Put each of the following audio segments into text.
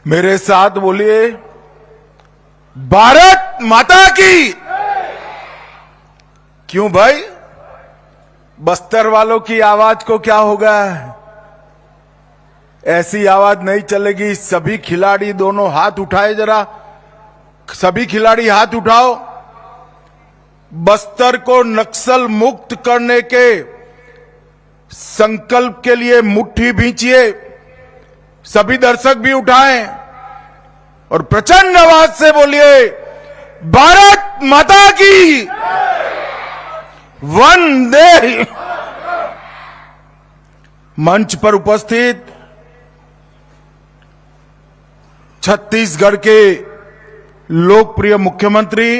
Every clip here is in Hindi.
मेरे साथ बोलिए, भारत माता की। क्यों भाई, बस्तर वालों की आवाज को क्या होगा? ऐसी आवाज नहीं चलेगी। सभी खिलाड़ी दोनों हाथ उठाए, जरा सभी खिलाड़ी हाथ उठाओ। बस्तर को नक्सल मुक्त करने के संकल्प के लिए मुट्ठी भींचिए। सभी दर्शक भी उठाएं और प्रचंड आवाज से बोलिए, भारत माता की वंदे। मंच पर उपस्थित छत्तीसगढ़ के लोकप्रिय मुख्यमंत्री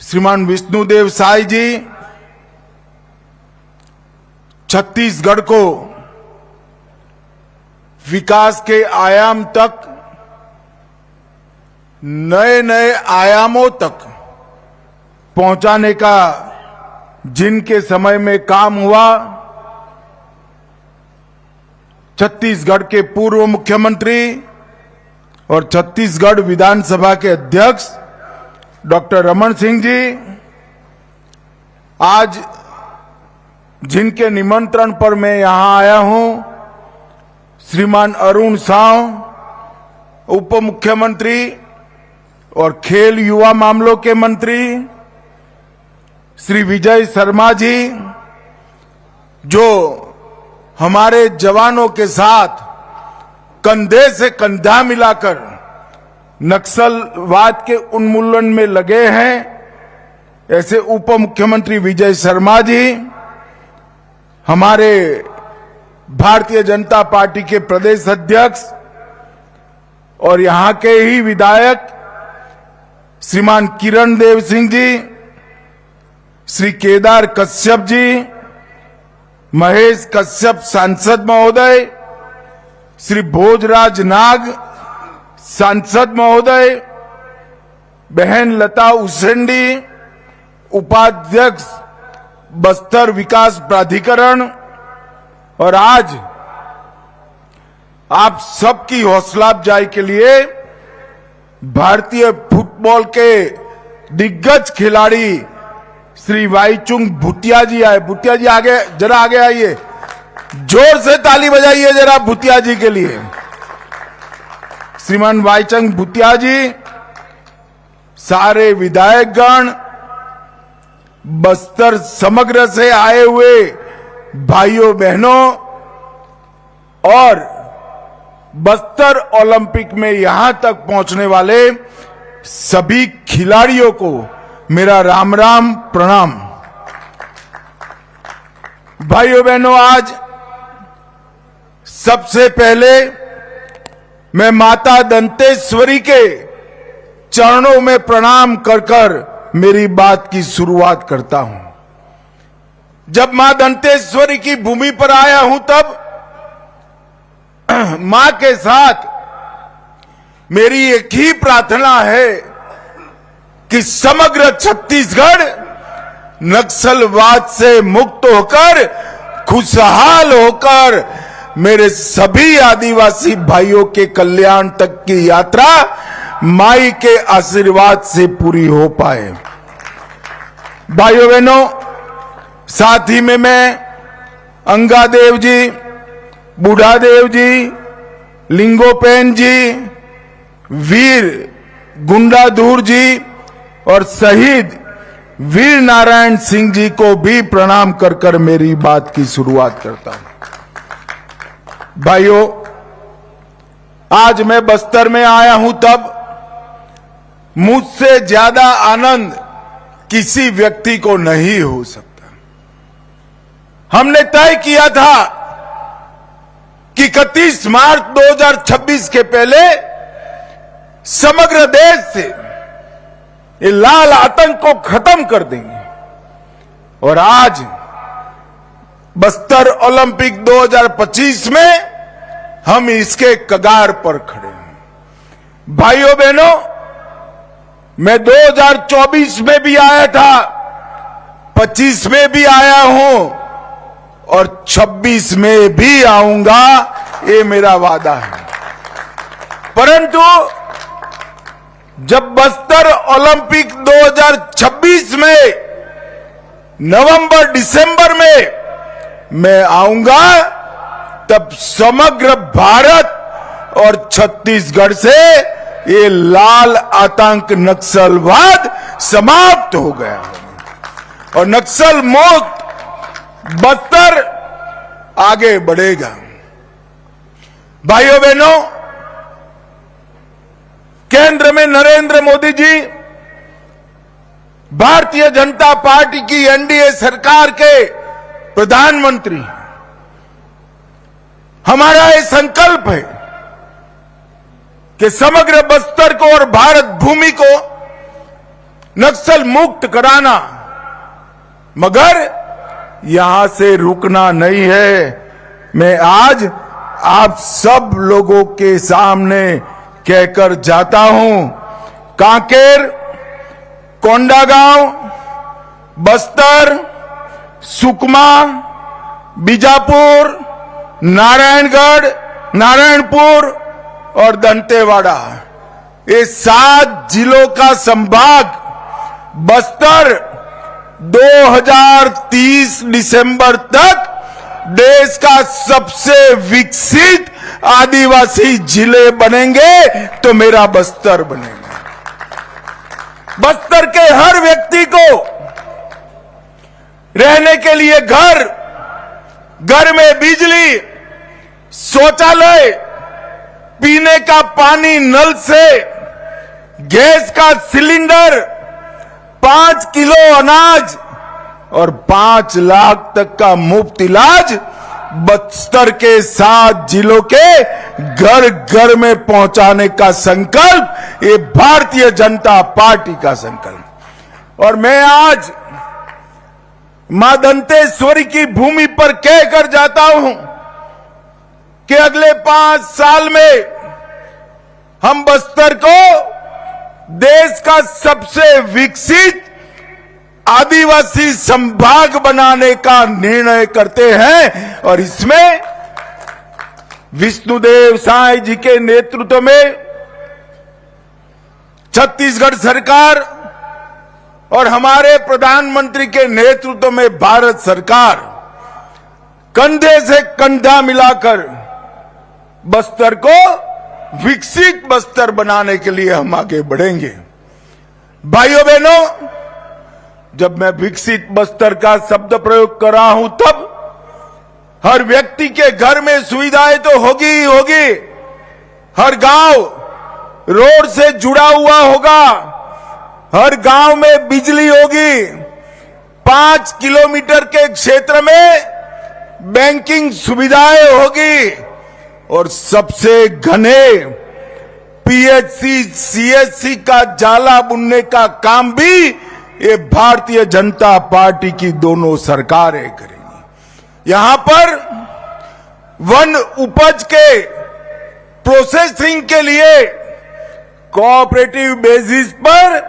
श्रीमान विष्णुदेव साय जी छत्तीसगढ़ को विकास के आयाम तक, नए नए आयामों तक पहुंचाने का जिनके समय में काम हुआ, छत्तीसगढ़ के पूर्व मुख्यमंत्री और छत्तीसगढ़ विधानसभा के अध्यक्ष डॉक्टर रमन सिंह जी, आज जिनके निमंत्रण पर मैं यहां आया हूं, श्रीमान अरुण साव उप मुख्यमंत्री और खेल युवा मामलों के मंत्री, श्री विजय शर्मा जी, जो हमारे जवानों के साथ कंधे से कंधा मिलाकर नक्सलवाद के उन्मूलन में लगे हैं, ऐसे उप मुख्यमंत्री विजय शर्मा जी, हमारे भारतीय जनता पार्टी के प्रदेश अध्यक्ष और यहां के ही विधायक श्रीमान किरण देव सिंह जी, श्री केदार कश्यप जी, महेश कश्यप सांसद महोदय, श्री भोजराज नाग सांसद महोदय, बहन लता उसेंडी उपाध्यक्ष बस्तर विकास प्राधिकरण, और आज आप सबकी हौसला अफजाई के लिए भारतीय फुटबॉल के दिग्गज खिलाड़ी श्री वाईचुंग भूतिया जी आए। भूतिया जी आगे, जरा आगे आइए, जोर से ताली बजाइए जरा भूतिया जी के लिए। श्रीमान वाईचुंग भूतिया जी, सारे विधायकगण, बस्तर समग्र से आए हुए भाइयों बहनों और बस्तर ओलंपिक में यहां तक पहुंचने वाले सभी खिलाड़ियों को मेरा राम राम प्रणाम। भाइयों बहनों, आज सबसे पहले मैं माता दंतेश्वरी के चरणों में प्रणाम कर कर मेरी बात की शुरुआत करता हूं। जब मां दंतेश्वरी की भूमि पर आया हूं, तब मां के साथ मेरी एक ही प्रार्थना है कि समग्र छत्तीसगढ़ नक्सलवाद से मुक्त होकर, खुशहाल होकर मेरे सभी आदिवासी भाइयों के कल्याण तक की यात्रा माई के आशीर्वाद से पूरी हो पाए। भाइयों बहनों, साथ ही में मैं अंगादेव जी, बूढ़ादेव जी, लिंगोपेन जी, वीर गुंडाधुर जी और शहीद वीर नारायण सिंह जी को भी प्रणाम कर कर मेरी बात की शुरुआत करता हूं। भाइयों, आज मैं बस्तर में आया हूं, तब मुझसे ज्यादा आनंद किसी व्यक्ति को नहीं हो सकता। हमने तय किया था कि 31 मार्च 2026 के पहले समग्र देश से ये लाल आतंक को खत्म कर देंगे, और आज बस्तर ओलंपिक 2025 में हम इसके कगार पर खड़े हैं। भाइयों बहनों, मैं 2024 में भी आया था, 25 में भी आया हूं और 26 में भी आऊंगा, ये मेरा वादा है। परंतु जब बस्तर ओलंपिक 2026 में नवंबर दिसंबर में मैं आऊंगा, तब समग्र भारत और छत्तीसगढ़ से ये लाल आतंक नक्सलवाद समाप्त हो गया और नक्सल मुक्त बस्तर आगे बढ़ेगा। भाइयों बहनों, केंद्र में नरेंद्र मोदी जी भारतीय जनता पार्टी की एनडीए सरकार के प्रधानमंत्री। हमारा ये संकल्प है कि समग्र बस्तर को और भारत भूमि को नक्सल मुक्त कराना, मगर यहां से रुकना नहीं है। मैं आज आप सब लोगों के सामने कहकर जाता हूं, कांकेर, कोंडागांव, बस्तर, सुकमा, बीजापुर, नारायणगढ़, नारायणपुर और दंतेवाड़ा, ये 7 जिलों का संभाग बस्तर 2030 दिसंबर तक देश का सबसे विकसित आदिवासी जिले बनेंगे तो मेरा बस्तर बनेगा। बस्तर के हर व्यक्ति को रहने के लिए घर, घर में बिजली, शौचालय, पीने का पानी नल से, गैस का सिलेंडर, 5 किलो अनाज और 5 लाख तक का मुफ्त इलाज बस्तर के 7 जिलों के घर घर में पहुंचाने का संकल्प ये भारतीय जनता पार्टी का संकल्प। और मैं आज मां दंतेश्वरी की भूमि पर कहकर जाता हूं कि अगले 5 साल में हम बस्तर को देश का सबसे विकसित आदिवासी संभाग बनाने का निर्णय करते हैं। और इसमें विष्णुदेव साय जी के नेतृत्व में छत्तीसगढ़ सरकार और हमारे प्रधानमंत्री के नेतृत्व में भारत सरकार कंधे से कंधा मिलाकर बस्तर को विकसित बस्तर बनाने के लिए हम आगे बढ़ेंगे। भाइयों बहनों, जब मैं विकसित बस्तर का शब्द प्रयोग कर रहा हूं, तब हर व्यक्ति के घर में सुविधाएं तो होगी ही होगी। हर गांव रोड से जुड़ा हुआ होगा, हर गांव में बिजली होगी, 5 किलोमीटर के क्षेत्र में बैंकिंग सुविधाएं होगी और सबसे घने पीएचसी, सीएचसी का जाला बुनने का काम भी ये भारतीय जनता पार्टी की दोनों सरकारें करेंगी। यहां पर वन उपज के प्रोसेसिंग के लिए कोऑपरेटिव बेसिस पर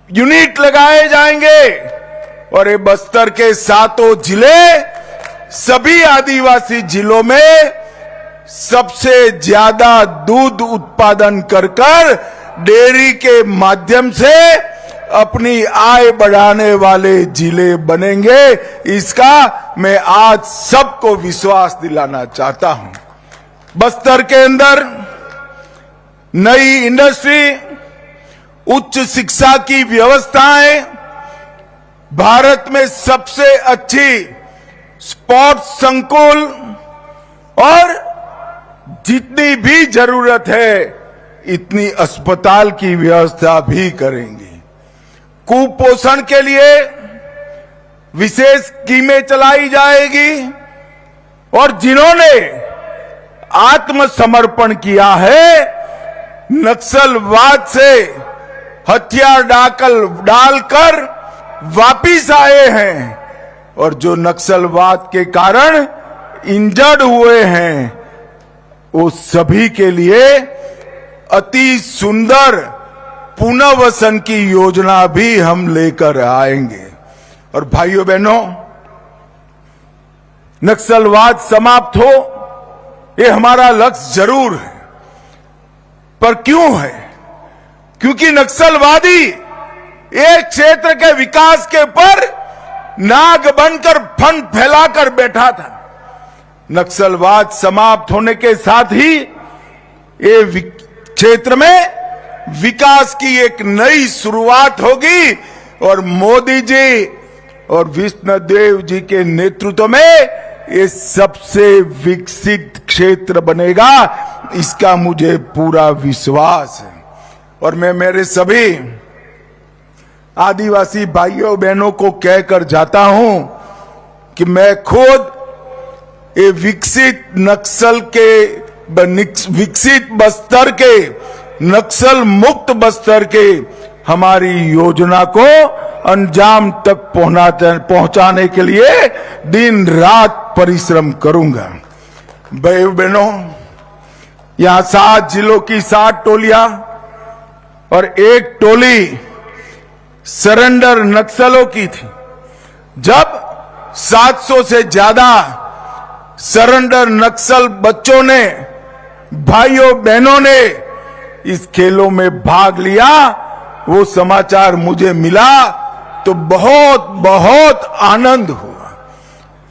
यूनिट लगाए जाएंगे और ये बस्तर के 7 जिले सभी आदिवासी जिलों में सबसे ज्यादा दूध उत्पादन कर डेयरी के माध्यम से अपनी आय बढ़ाने वाले जिले बनेंगे। इसका मैं आज सबको विश्वास दिलाना चाहता हूं। बस्तर के अंदर नई इंडस्ट्री, उच्च शिक्षा की व्यवस्थाएं, भारत में सबसे अच्छी स्पोर्ट्स संकुल और जितनी भी जरूरत है इतनी अस्पताल की व्यवस्था भी करेंगे। कुपोषण के लिए विशेष स्कीमें चलाई जाएगी और जिन्होंने आत्मसमर्पण किया है, नक्सलवाद से हथियार डालकर वापिस आए हैं और जो नक्सलवाद के कारण इंजर्ड हुए हैं, वो सभी के लिए अति सुंदर पुनर्वसन की योजना भी हम लेकर आएंगे। और भाइयों बहनों, नक्सलवाद समाप्त हो, ये हमारा लक्ष्य जरूर है, पर क्यों है? क्योंकि नक्सलवादी एक क्षेत्र के विकास के ऊपर नाग बनकर फंड फैलाकर बैठा था। नक्सलवाद समाप्त होने के साथ ही ये क्षेत्र में विकास की एक नई शुरुआत होगी और मोदी जी और विष्णुदेव जी के नेतृत्व में ये सबसे विकसित क्षेत्र बनेगा, इसका मुझे पूरा विश्वास है। और मैं मेरे सभी आदिवासी भाइयों बहनों को कहकर जाता हूं कि मैं खुद ये विकसित बस्तर के, नक्सल मुक्त बस्तर के हमारी योजना को अंजाम तक पहुंचाने के लिए दिन रात परिश्रम करूंगा। भाइयों बहनों, यहां 7 जिलों की 7 टोलियां और एक टोली सरेंडर नक्सलों की थी। जब 700 से ज्यादा सरेंडर नक्सल बच्चों ने, भाइयों बहनों ने इस खेलों में भाग लिया, वो समाचार मुझे मिला तो बहुत बहुत आनंद हुआ।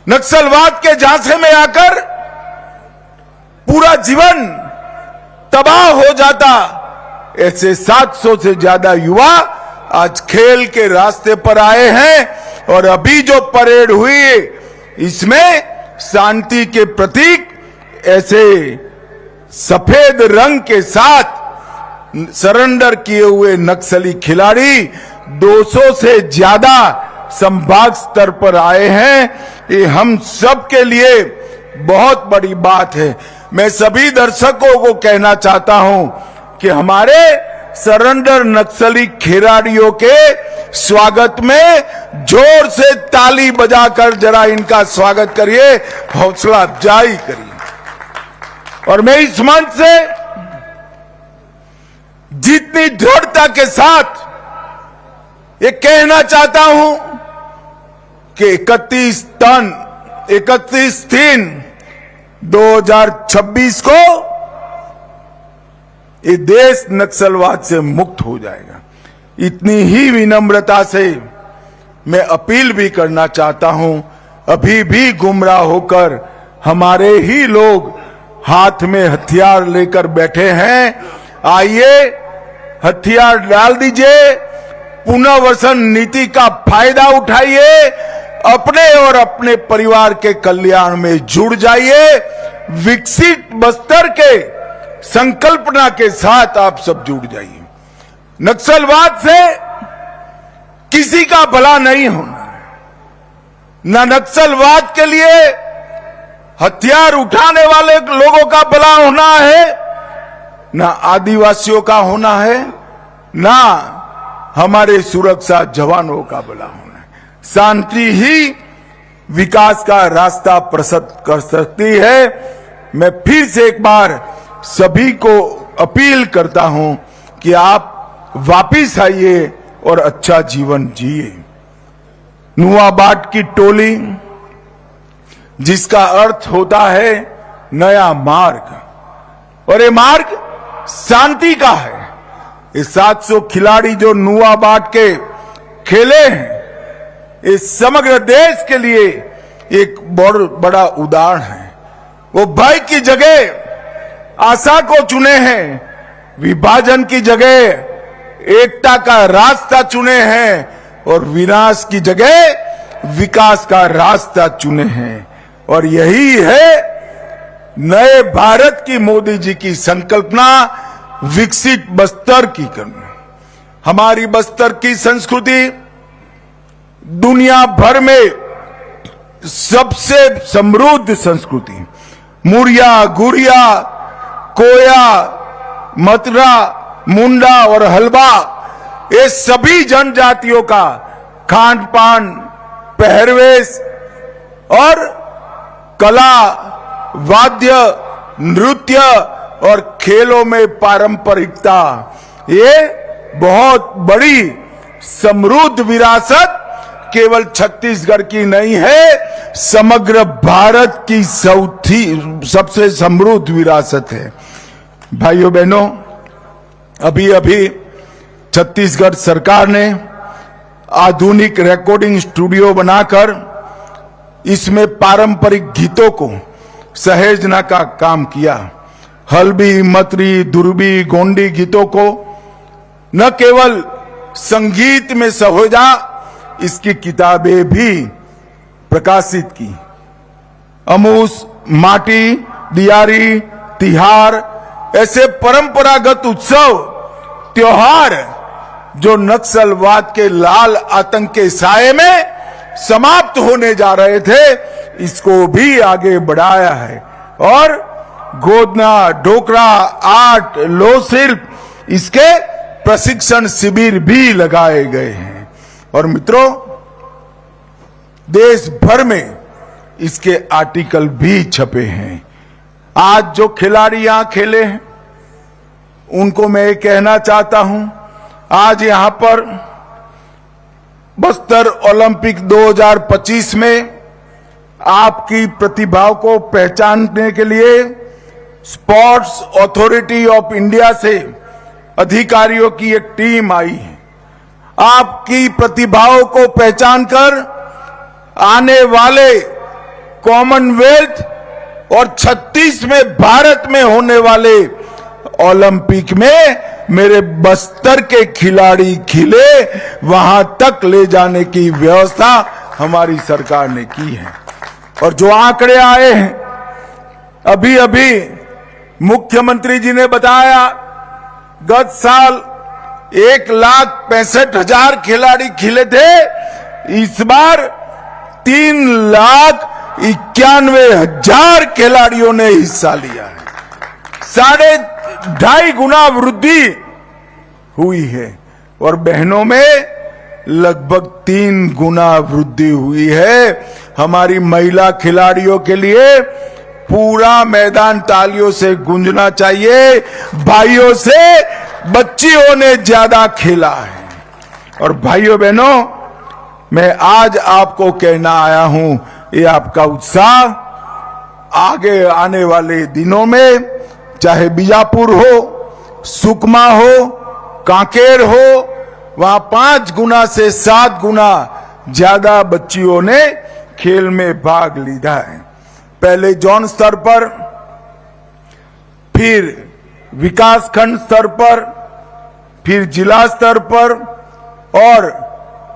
नक्सलवाद के झांसे में आकर पूरा जीवन तबाह हो जाता, ऐसे 700 से ज्यादा युवा आज खेल के रास्ते पर आए हैं। और अभी जो परेड हुई इसमें शांति के प्रतीक ऐसे सफेद रंग के साथ सरेंडर किए हुए नक्सली खिलाड़ी 200 से ज्यादा संभाग स्तर पर आए हैं। ये हम सब के लिए बहुत बड़ी बात है। मैं सभी दर्शकों को कहना चाहता हूं कि हमारे सरेंडर नक्सली खिलाड़ियों के स्वागत में जोर से ताली बजाकर जरा इनका स्वागत करिए, हौसला अफजाई करिए। और मैं इस मंच से जितनी दृढ़ता के साथ ये कहना चाहता हूं कि 31/3/2026 को ये देश नक्सलवाद से मुक्त हो जाएगा। इतनी ही विनम्रता से मैं अपील भी करना चाहता हूं, अभी भी गुमराह होकर हमारे ही लोग हाथ में हथियार लेकर बैठे हैं। आइए हथियार डाल दीजिए, पुनर्वसन नीति का फायदा उठाइए, अपने और अपने परिवार के कल्याण में जुड़ जाइए। विकसित बस्तर के संकल्पना के साथ आप सब जुड़ जाइए। नक्सलवाद से किसी का भला नहीं होना है, न नक्सलवाद के लिए हथियार उठाने वाले लोगों का भला होना है, न आदिवासियों का होना है, न हमारे सुरक्षा जवानों का भला होना है। शांति ही विकास का रास्ता प्रशस्त कर सकती है। मैं फिर से एक बार सभी को अपील करता हूं कि आप वापिस आइए और अच्छा जीवन जिए। नुआबाट की टोली, जिसका अर्थ होता है नया मार्ग, और ये मार्ग शांति का है। ये 700 खिलाड़ी जो नुआबाट के खेले हैं, इस समग्र देश के लिए एक बहुत बड़ा उदाहरण है। वो भय की जगह आशा को चुने हैं, विभाजन की जगह एकता का रास्ता चुने हैं और विनाश की जगह विकास का रास्ता चुने हैं। और यही है नए भारत की मोदी जी की संकल्पना, विकसित बस्तर की करना। हमारी बस्तर की संस्कृति दुनिया भर में सबसे समृद्ध संस्कृति, मुड़िया, गुड़िया, कोया, मतरा, मुंडा और हलवा, ये सभी जनजातियों का खान पान, पहरवेश और कला, वाद्य, नृत्य और खेलों में पारंपरिकता, ये बहुत बड़ी समृद्ध विरासत केवल छत्तीसगढ़ की नहीं है, समग्र भारत की सबसे समृद्ध विरासत है। भाइयों बहनों, अभी अभी छत्तीसगढ़ सरकार ने आधुनिक रिकॉर्डिंग स्टूडियो बनाकर इसमें पारंपरिक गीतों को सहेजना का काम किया। हल्बी, मतरी, दुर्बी, गोंडी गीतों को न केवल संगीत में सहेजा, इसकी किताबें भी प्रकाशित की। अमूस, माटी, दियारी, तिहार ऐसे परंपरागत उत्सव त्योहार जो नक्सलवाद के लाल आतंक के साए में समाप्त होने जा रहे थे, इसको भी आगे बढ़ाया है। और गोदना, डोकरा, आर्ट, लोक शिल्प, इसके प्रशिक्षण शिविर भी लगाए गए हैं। और मित्रों, देश भर में इसके आर्टिकल भी छपे हैं। आज जो खिलाड़ी यहां खेले हैं, उनको मैं ये कहना चाहता हूं, आज यहां पर बस्तर ओलंपिक 2025 में आपकी प्रतिभाओं को पहचानने के लिए स्पोर्ट्स अथॉरिटी ऑफ इंडिया से अधिकारियों की एक टीम आई है। आपकी प्रतिभाओं को पहचानकर आने वाले कॉमनवेल्थ और 36 में भारत में होने वाले ओलंपिक में मेरे बस्तर के खिलाड़ी खिले, वहां तक ले जाने की व्यवस्था हमारी सरकार ने की है। और जो आंकड़े आए हैं, अभी अभी मुख्यमंत्री जी ने बताया, गत साल 1,65,000 खिलाड़ी खिले थे, इस बार 3,91,000 खिलाड़ियों ने हिस्सा लिया है। 2.5 गुना वृद्धि हुई है। और बहनों में लगभग 3 गुना वृद्धि हुई है। हमारी महिला खिलाड़ियों के लिए पूरा मैदान तालियों से गूंजना चाहिए। भाइयों से बच्चियों ने ज्यादा खेला है। और भाइयों बहनों, मैं आज आपको कहना आया हूं, ये आपका उत्साह आगे आने वाले दिनों में, चाहे बीजापुर हो, सुकमा हो, कांकेर हो, वहां 5 गुना से 7 गुना ज्यादा बच्चियों ने खेल में भाग लिया है। पहले जोन स्तर पर, फिर विकासखंड स्तर पर, फिर जिला स्तर पर और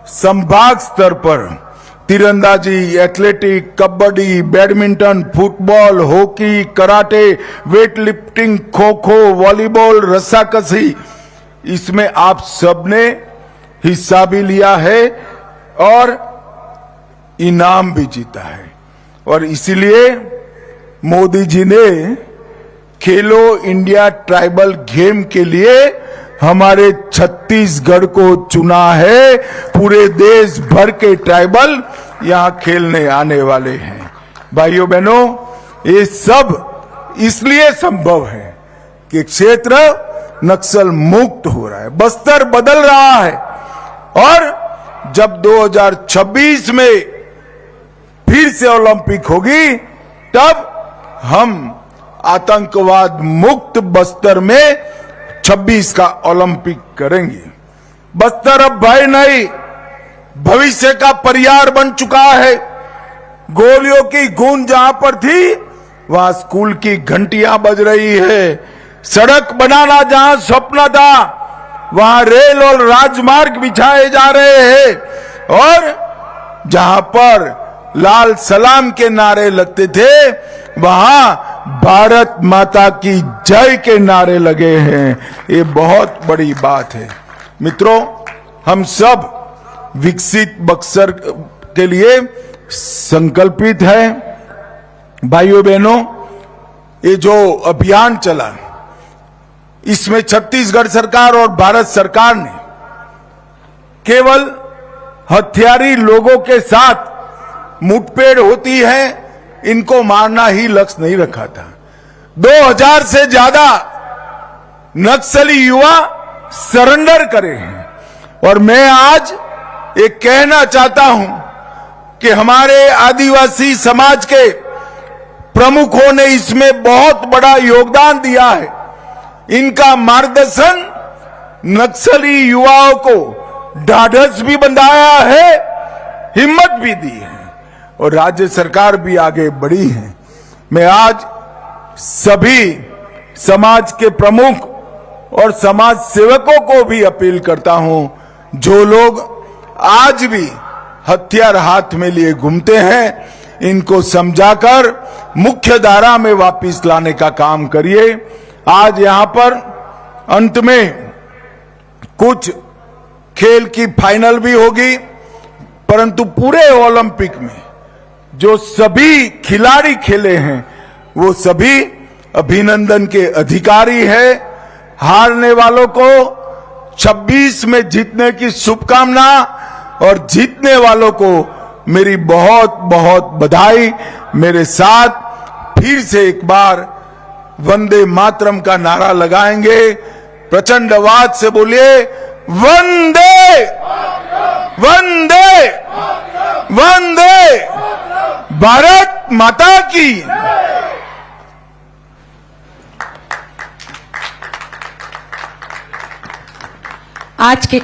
संभाग स्तर पर तीरंदाजी, athletic, kabaddi, badminton, football, hockey, karate, weight lifting, kho kho, volleyball, रस्साकशी, इसमें आप सबने हिस्सा भी लिया है और इनाम भी जीता है। और इसीलिए मोदी जी ने खेलो इंडिया ट्राइबल गेम के लिए हमारे छत्तीसगढ़ को चुना है। पूरे देश भर के ट्राइबल यहां खेलने आने वाले हैं। भाइयों बहनों, ये सब इसलिए संभव है कि क्षेत्र नक्सल मुक्त हो रहा है, बस्तर बदल रहा है। और जब 2026 में फिर से ओलंपिक होगी, तब हम आतंकवाद मुक्त बस्तर में 26 का ओलंपिक करेंगे। बस्तर अब भय नहीं, भविष्य का परियार बन चुका है। गोलियों की गूंज जहां पर थी, वहां स्कूल की घंटियां बज रही है। सड़क बनाना जहां स्वप्न था, वहां रेल और राजमार्ग बिछाए जा रहे हैं। और जहां पर लाल सलाम के नारे लगते थे, वहां भारत माता की जय के नारे लगे हैं। ये बहुत बड़ी बात है। मित्रों, हम सब विकसित बक्सर के लिए संकल्पित हैं। भाइयों बहनों, ये जो अभियान चला, इसमें छत्तीसगढ़ सरकार और भारत सरकार ने केवल हथियारी लोगों के साथ मुठभेड़ होती है, इनको मारना ही लक्ष्य नहीं रखा था। 2000 से ज्यादा नक्सली युवा सरेंडर करे हैं। और मैं आज ये कहना चाहता हूं कि हमारे आदिवासी समाज के प्रमुखों ने इसमें बहुत बड़ा योगदान दिया है। इनका मार्गदर्शन नक्सली युवाओं को ढाढ़स भी बंधाया है, हिम्मत भी दी है और राज्य सरकार भी आगे बढ़ी है। मैं आज सभी समाज के प्रमुख और समाज सेवकों को भी अपील करता हूं, जो लोग आज भी हथियार हाथ में लिए घूमते हैं, इनको समझाकर मुख्य धारा में वापस लाने का काम करिए। आज यहां पर अंत में कुछ खेल की फाइनल भी होगी, परंतु पूरे ओलंपिक में जो सभी खिलाड़ी खेले हैं वो सभी अभिनंदन के अधिकारी हैं। हारने वालों को 26 में जीतने की शुभकामना और जीतने वालों को मेरी बहुत बहुत बधाई। मेरे साथ फिर से एक बार वंदे मातरम का नारा लगाएंगे, प्रचंड आवाज से बोलिए, वंदे वंदे वंदे भारत माता की। आज के